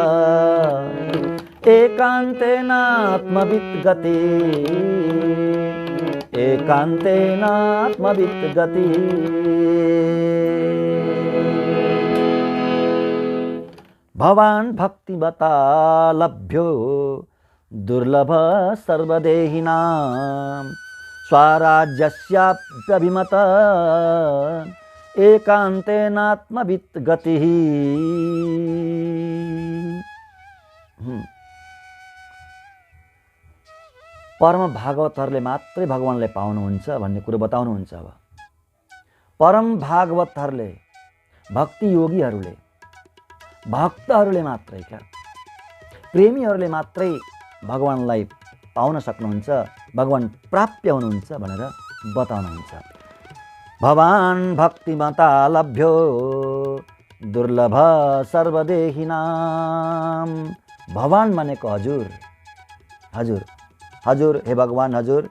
एकान्तेनात्मवित् गति, एकान्तेनात्मवित् गति। भवान् भक्तिमता लभ्यो दुर्लभ सर्वदेहिनां, स्वराज्यस्याप्यभिमत एकान्तेनात्मवित् गतिः। परम भागवतहरूले मात्रै भगवानलाई पाउनुहुन्छ भन्ने कुरो बताउनुहुन्छ। अब परम भागवतहरूले, भक्ति योगीहरूले, भक्तहरूले मात्रै क्या, प्रेमीहरूले मात्रै भगवानलाई पाउन सक्नुहुन्छ, भगवान प्राप्य हुनुहुन्छ भनेर बताउनुहुन्छ। भवान् भक्तिमता लभ्यो दुर्लभ सर्वदेहिनां। भगवान भनेको हजुर, हजुर, हजुर हे भगवान हजुर।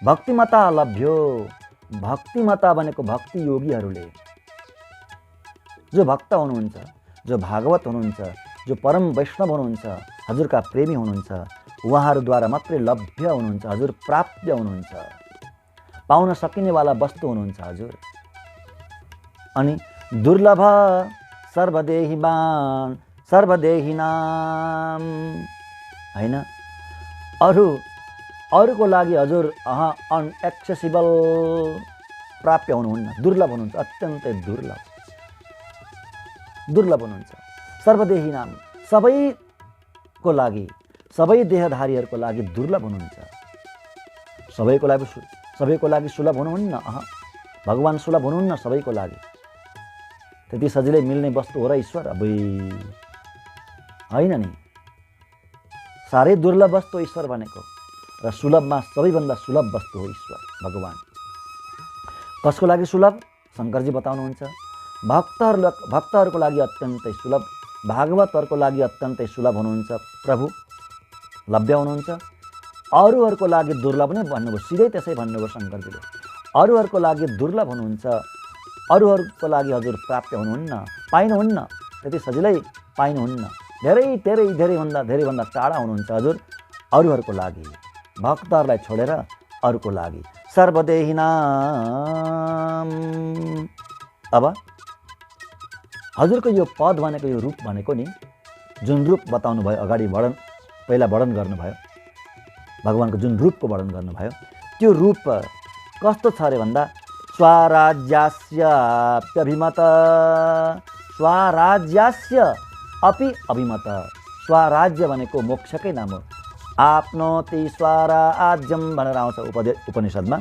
भक्तिमता लभ्यो, भक्तिमता भनेको भक्ति योगीहरूले, जो भक्त हुनुहुन्छ, जो भागवत हुनुहुन्छ, जो परम वैष्णव हुनुहुन्छ, हजुरका प्रेमी हुनुहुन्छ, उहाँहरूद्वारा मात्रै लभ्य हुनुहुन्छ, हजुर प्राप्य हुनुहुन्छ, पाउन सकिनेवाला वस्तु हुनुहुन्छ हजुर। अनि दुर्लभ सर्वदेहिवान सर्वदेहिनाम हैन, अरूको लागि हजुर अनएक्सेसिबल प्राप्य हुनुहुन्न, दुर्लभ हुनुहुन्छ, अत्यन्तै दुर्लभ हुनुहुन्छ। सर्वदेहिनाम सबैको लागि, सबै देहधारीहरूको लागि दुर्लभ हुनुहुन्छ। सबैको लागि सुलभ हुनुहुन्न, भगवान सुलभ हुनुहुन्न सबैको लागि। त्यति सजिलै मिल्ने वस्तु हो र ईश्वर? अबै होइन नि, साह्रै दुर्लभ वस्तु हो ईश्वर भनेको, र सुलभमा सबैभन्दा सुलभ वस्तु हो ईश्वर भगवान। कसको लागि सुलभ? शङ्करजी बताउनुहुन्छ, भक्तहरूको लागि अत्यन्तै सुलभ, भागवतहरूको लागि अत्यन्तै सुलभ हुनुहुन्छ प्रभु, लभ्य हुनुहुन्छ। अरूहरूको लागि दुर्लभ नै भन्नुभयो, सिधै त्यसै भन्नुभयो शङ्करजीले। अरूहरूको लागि दुर्लभ हुनुहुन्छ, अरूहरूको लागि हजुर प्राप्य हुनुहुन्न, पाइनुहुन्न, त्यति सजिलै पाइनुहुन्न, धेरैभन्दा टाढा हुनुहुन्छ हजुर अरूहरूको लागि, भक्तहरूलाई छोडेर अरूको लागि। सर्वदेहिनाम। अब हजुरको यो पद भनेको, यो रूप भनेको नि, जुन रूप बताउनु भयो अगाडि पहिला वर्णन गर्नुभयो, भगवानको जुन रूपको वर्णन गर्नुभयो, त्यो रूप कस्तो छ अरे भन्दा स्वराज्यास्याप्यभिमत, स्वराज्यास्य अपि अभिमत। स्वराज्य भनेको मोक्षकै नाम हो। आपनोति स्वराज्यम भनेर आउँछ उपनिषदमा।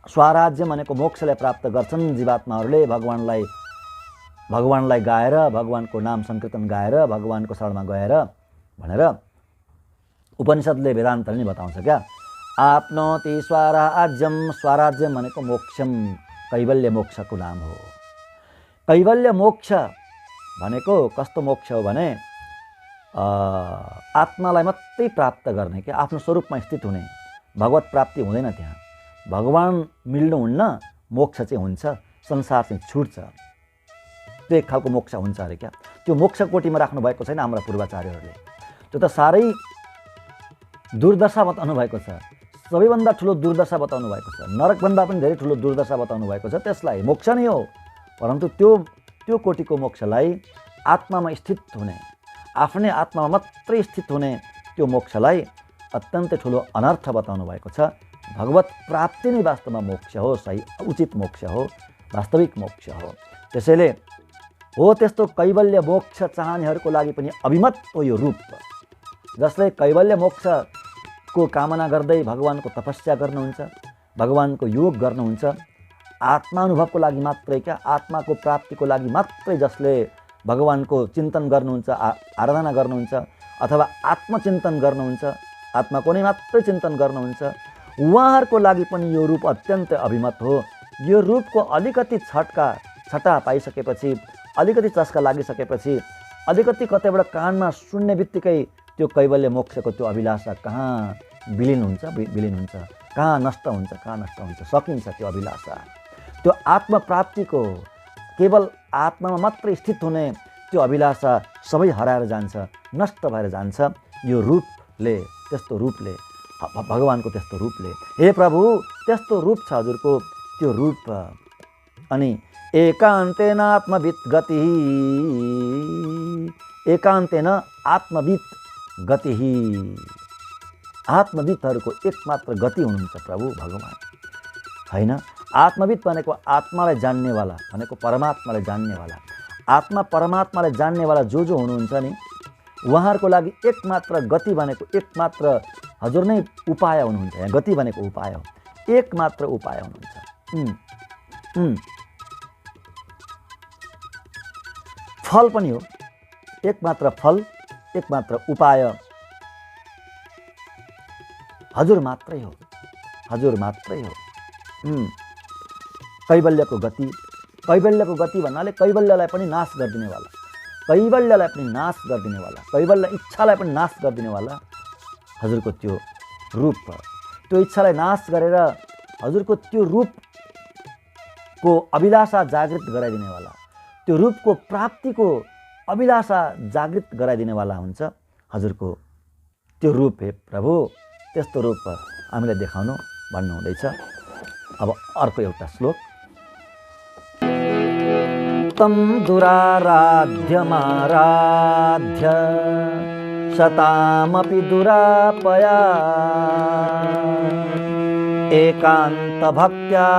स्वराज्य भनेको मोक्षलाई प्राप्त गर्छन् जीवात्माहरूले भगवानलाई गाएर, भगवानको नाम संकीर्तन गाएर, भगवानको शरणमा गएर भनेर उपनिषदले वेदान्तले नि बताउँछ क्या। आपनोति स्वराज्यम, स्वराज्य भनेको मोक्षम, कैवल्य मोक्षको नाम हो। कैवल्य मोक्ष भनेको कस्तो मोक्ष हो भने आत्मालाई मात्रै प्राप्त गर्ने, क्या आफ्नो स्वरूपमा स्थित हुने, भगवत प्राप्ति हुँदैन त्यहाँ। भगवान मिल्नुहुन्न, मोक्ष चाहिँ हुन्छ, संसार चाहिँ छुट्छ, त्यो एक खालको मोक्ष हुन्छ अरे क्या। त्यो मोक्ष कोटीमा राख्नु भएको छैन हाम्रा पूर्वाचार्यहरूले, त्यो त साह्रै दुर्दशा बताउनु भएको छ, सबैभन्दा ठुलो दुर्दशा बताउनु भएको छ, नरकभन्दा पनि धेरै ठुलो दुर्दशा बताउनु भएको छ। त्यसलाई मोक्ष नै हो, परन्तु त्यो कोटीको मोक्षलाई आत्मामा स्थित हुने, आफ्नै आत्मामा मात्रै स्थित हुने त्यो मोक्षलाई अत्यन्तै ठुलो अनर्थ बताउनु भएको छ। भगवत प्राप्ति नै वास्तवमा मोक्ष हो, सही उचित मोक्ष हो, वास्तविक मोक्ष हो। त्यसैले हो त्यस्तो कैवल्य मोक्ष चाहनेहरूको लागि पनि अभिमत हो यो रूप, जसले कैवल्य मोक्षको कामना गर्दै भगवानको तपस्या गर्नुहुन्छ, भगवानको योग गर्नुहुन्छ, आत्मानुभवको लागि मात्रै, क्या आत्माको प्राप्तिको लागि मात्रै जसले भगवानको चिन्तन गर्नुहुन्छ, आराधना गर्नुहुन्छ, अथवा आत्मचिन्तन गर्नुहुन्छ, आत्माको नै मात्रै चिन्तन गर्नुहुन्छ, उहाँहरूको लागि पनि यो रूप अत्यन्तै अभिमत हो। यो रूपको अलिकति छटा पाइसकेपछि, अलिकति चस्का लागिसकेपछि, अलिकति कतैबाट कानमा सुन्ने बित्तिकै त्यो कैवल्य मोक्षको त्यो अभिलाषा कहाँ विलीन हुन्छ, कहाँ नष्ट हुन्छ, सकिन्छ त्यो अभिलाषा। त्यो आत्मप्राप्तिको केवल आत्मामा मात्रै स्थित हुने त्यो अभिलाषा सबै हराएर जान्छ, नष्ट भएर जान्छ यो रूपले, त्यस्तो रूपले, भगवानको त्यस्तो रूपले। हे प्रभु, त्यस्तो रूप छ हजुरको, त्यो रूप। अनि एकान्तेन आत्मवित् गति, एकान्तेन आत्मवित् गति, आत्मवित्तहरूको एकमात्र गति हुनुहुन्छ प्रभु भगवान होइन। आत्मवित् भनेको आत्मालाई जान्नेवाला भनेको परमात्मालाई जान्नेवाला, आत्मा परमात्मालाई जान्नेवाला जो हुनुहुन्छ नि, उहाँहरूको लागि एकमात्र गति भनेको एकमात्र हजुर नै उपाय हुनुहुन्छ। यहाँ गति भनेको उपाय हो, एकमात्र उपाय हुनुहुन्छ। फल पनि हो, एकमात्र फल, एकमात्र उपाय हजुर मात्रै हो, हजुर मात्रै हो। कैवल्यको गति, कैवल्यको गति भन्नाले कैवल्यलाई पनि नाश गरिदिनेवाला, कैवल्यलाई पनि नाश गरिदिनेवाला, कैवल्य इच्छालाई पनि नाश गरिदिनेवाला हजुरको त्यो रूप। त्यो इच्छालाई नाश गरेर हजुरको त्यो रूप को अभिलाषा जागृत गराइदिनेवाला, त्यो रूपको प्राप्तिको अभिलाषा जागृत गराइदिनेवाला हुन्छ हजुरको त्यो रूप। हे प्रभु, त्यस्तो रूप हामीलाई देखाउनु भन्नुहुँदैछ। अब अर्को एउटा श्लोक। तम दुराराध्यमाराध्य शतामपि दुरापया एकांत भक्त्या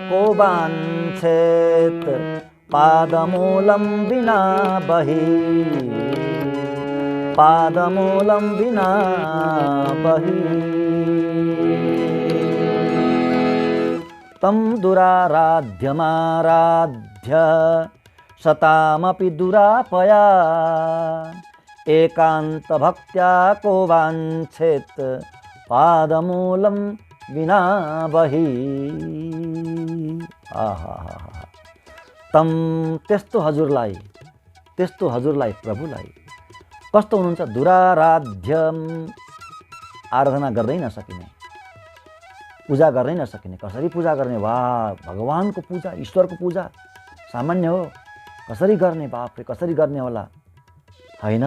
को वाञ्छेत पादमूलं विना बहि, पादमूलं विना बहि। तम दुराराध्यमाराध्य शतामपि दुरापया एकांत भक्त्या को वाञ्छेत पादमूलं विना बहि। तम त्यस्तो हजुरलाई प्रभुलाई कस्तो हुनुहुन्छ? दुराराध्यम, आराधना गर्दै नसकिने, पूजा गर्नै नसकिने। कसरी पूजा गर्ने? वाह, भगवानको पूजा, ईश्वरको पूजा सामान्य हो? कसरी गर्ने? बापरे, कसरी गर्ने होला? होइन,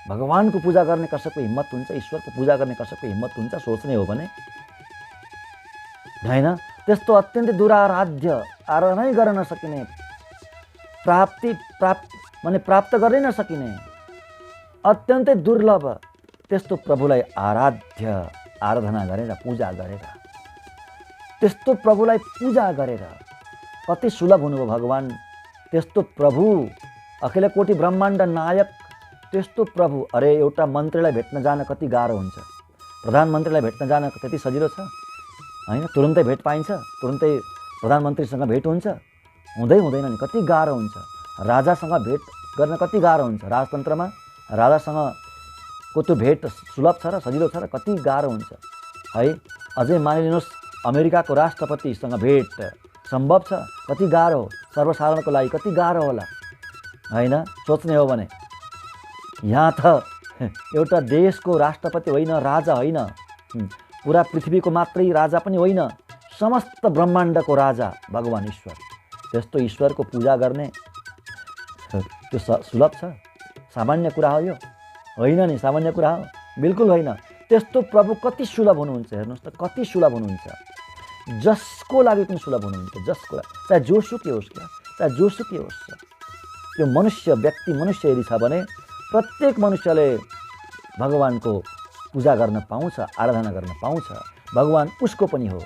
भगवानको पूजा गर्ने कसैको हिम्मत हुन्छ? ईश्वरको पूजा गर्ने कसैको हिम्मत हुन्छ? सोच्ने हो भने होइन। त्यस्तो अत्यन्तै दुराराध्य, आराधनै गर्न नसकिने, प्राप्त गर्नै नसकिने, अत्यन्तै दुर्लभ त्यस्तो प्रभुलाई आराध्य, आराधना गरेर, पूजा गरेर, त्यस्तो प्रभुलाई पूजा गरेर कति सुलभ हुनुभयो भगवान। त्यस्तो प्रभु, अखिल कोटि ब्रह्माण्ड नायक त्यस्तो प्रभु। अरे, एउटा मन्त्रीलाई भेट्न जान कति गाह्रो हुन्छ, प्रधानमन्त्रीलाई भेट्न जान त्यति सजिलो छ? होइन, तुरुन्तै भेट पाइन्छ, तुरुन्तै प्रधानमन्त्रीसँग भेट हुन्छ? हुँदैन नि, कति गाह्रो हुन्छ। राजासँग भेट गर्न कति गाह्रो हुन्छ। राजतन्त्रमा राजासँगको त्यो भेट सुलभ छ र सजिलो छ र कति गाह्रो हुन्छ है। अझै मानिलिनुहोस् अमेरिकाको राष्ट्रपतिसँग भेट सम्भव छ, कति गाह्रो हो, सर्वसाधारणको लागि कति गाह्रो होला होइन। सोच्ने हो भने यहाँ त एउटा देशको राष्ट्रपति होइन, राजा होइन, पुरा पृथ्वीको मात्रै राजा पनि होइन, समस्त ब्रह्माण्डको राजा भगवान ईश्वर। त्यस्तो ईश्वरको पूजा गर्ने त्यो सुलभ छ? सामान्य कुरा हो यो? होइन नि, सामान्य कुरा हो? बिल्कुल होइन। त्यस्तो प्रभु कति सुलभ हुनुहुन्छ, हेर्नुहोस् त, कति सुलभ हुनुहुन्छ। जसको लागि पनि सुलभ हुनुहुन्छ, जसको लागि, चाहे जोसुकै होस्, चाहे जोसुकै होस्। त्यो मनुष्य व्यक्ति, मनुष्य यदि छ भने प्रत्येक मनुष्यले भगवानको पूजा गर्न पाउँछ, आराधना गर्न पाउँछ। भगवान उसको पनि हो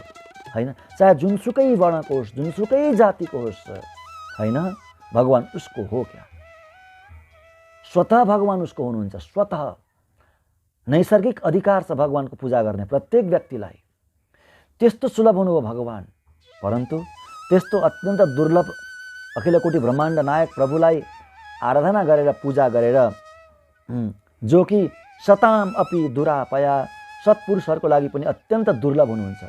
होइन, चाहे जुनसुकै वर्णको होस्, जुनसुकै जातिको होस् होइन, भगवान उसको हो क्या। स्वतः भगवान उसको हुनुहुन्छ, स्वतः नैसर्गिक अधिकार छ भगवानको पूजा गर्ने प्रत्येक व्यक्तिलाई। त्यस्तो सुलभ हुनुभयो भगवान। परन्तु त्यस्तो अत्यन्त दुर्लभ अखिल कोटि ब्रह्माण्ड नायक प्रभुलाई आराधना गरेर, पूजा गरेर, जो कि शताम अपि दुरापया, सत्पुरुषहरूको लागि पनि अत्यन्त दुर्लभ हुनुहुन्छ।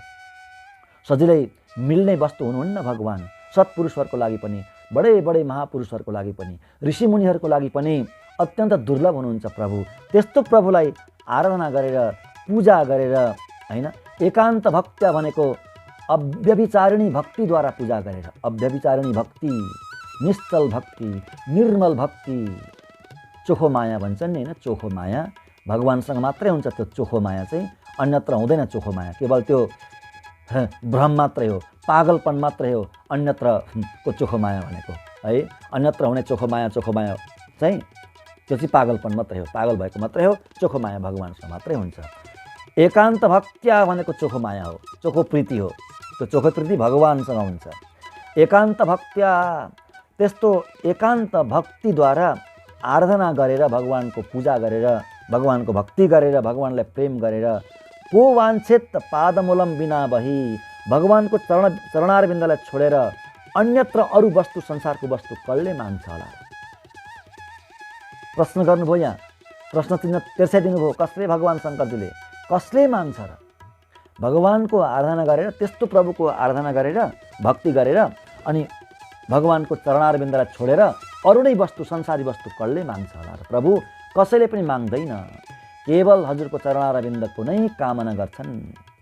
सजिलै मिल्ने वस्तु हुनुहुन्न भगवान। सत्पुरुषहरूको लागि पनि, बडे बडे महापुरुषहरूको लागि पनि, ऋषिमुनिहरूको लागि पनि अत्यन्त दुर्लभ हुनुहुन्छ प्रभु। त्यस्तो प्रभुलाई आराधना गरेर, पूजा गरेर होइन, एकान्त भक्त्या भनेको अव्यभिचारिणी भक्तिद्वारा पूजा गरेर, अव्यभिचारिणी भक्ति, निश्चल भक्ति, निर्मल भक्ति, चोखो माया भन्छन् नि होइन, चोखो माया भगवानसँग मात्रै हुन्छ। त्यो चोखो माया चाहिँ अन्यत्र हुँदैन। चोखो माया केवल त्यो भ्रम मात्रै हो, पागलपन मात्रै हो अन्यत्रको चोखो माया भनेको है। अन्यत्र हुने चोखो माया चाहिँ त्यो चाहिँ पागलपन मात्रै हो, पागल भएको मात्रै हो। चोखो माया भगवानसँग मात्रै हुन्छ। एकान्त भक्त्या भनेको चोखो माया हो, चोखो प्रीति हो। त्यो चोखो प्रीति भगवानसँग हुन्छ। एकान्त भक्त्या, त्यस्तो एकान्त भक्तिद्वारा आराधना गरेर, भगवानको पूजा गरेर, भगवानको भक्ति गरेर, भगवानलाई प्रेम गरेर, को वाञ्छेत पादमूलम बिना बहि, भगवानको चरणारविन्दलाई छोडेर अन्यत्र अरू वस्तु, संसारको वस्तु कसले माग्छ होला? प्रश्न गर्नुभयो यहाँ, प्रश्न चिन्ह तेर्साइदिनु भयो। कसले? भगवान शङ्करजीले। कसले माग्छ र? भगवानको आराधना गरेर, त्यस्तो प्रभुको आराधना गरेर, भक्ति गरेर, अनि भगवानको चरणारविन्दलाई छोडेर अरू नै वस्तु, संसारी वस्तु कसले माग्छ होला र? प्रभु कसैले पनि माग्दैन, केवल हजुरको चरणारविन्दको नै कामना गर्छन्।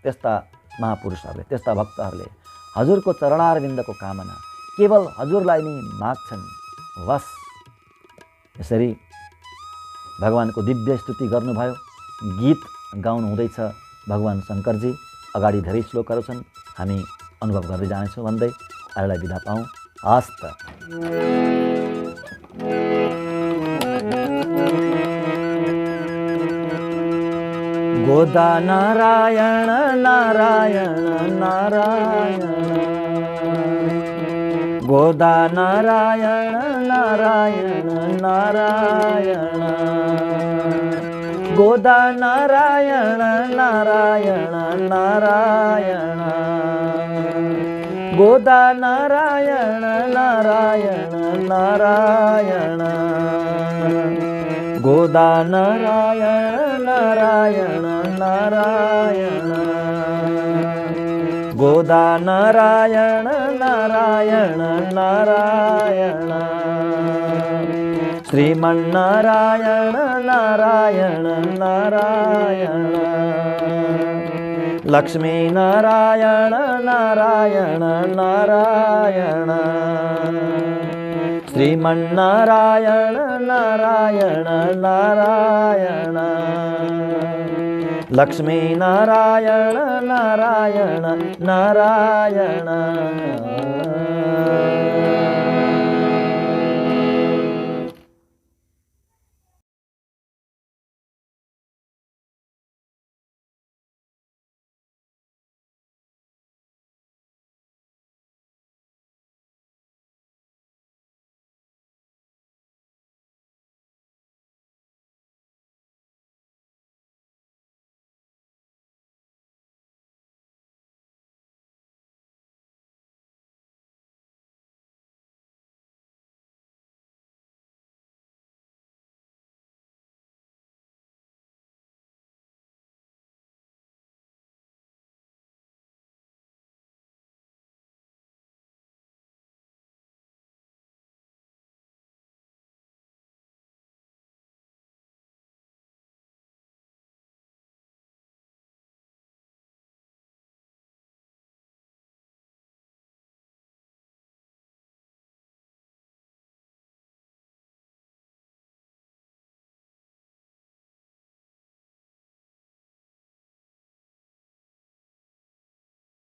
त्यस्ता महापुरुषहरूले, त्यस्ता भक्तहरूले हजुरको चरणारविन्दको कामना, केवल हजुरलाई नै माग्छन्। बस यसरी भगवानको दिव्य स्तुति गर्नुभयो, गीत गाउनु हुँदैछ भगवान शङ्करजी। अगाडि धेरै श्लोकहरू छन्, हामी अनुभव गर्दै जानेछौँ भन्दै आजलाई बिदा पाऊँ। हस्त गोदा नारायण नारायण नारायण, गोदा नारायण नारायण नारायण, गोदा नारायण नारायण नारायण, गोदा नारायण नारायण नारायण, गोदा नारायण नारायण नारायण, गोदा नारायण नारायण नारायण, श्रीमन्नारायण नारायण नारायण, लक्ष्मी नारायण नारायण नारायण, श्रीमन्नारायण नारायण नारायण, लक्ष्मी नारायण नारायण नारायण।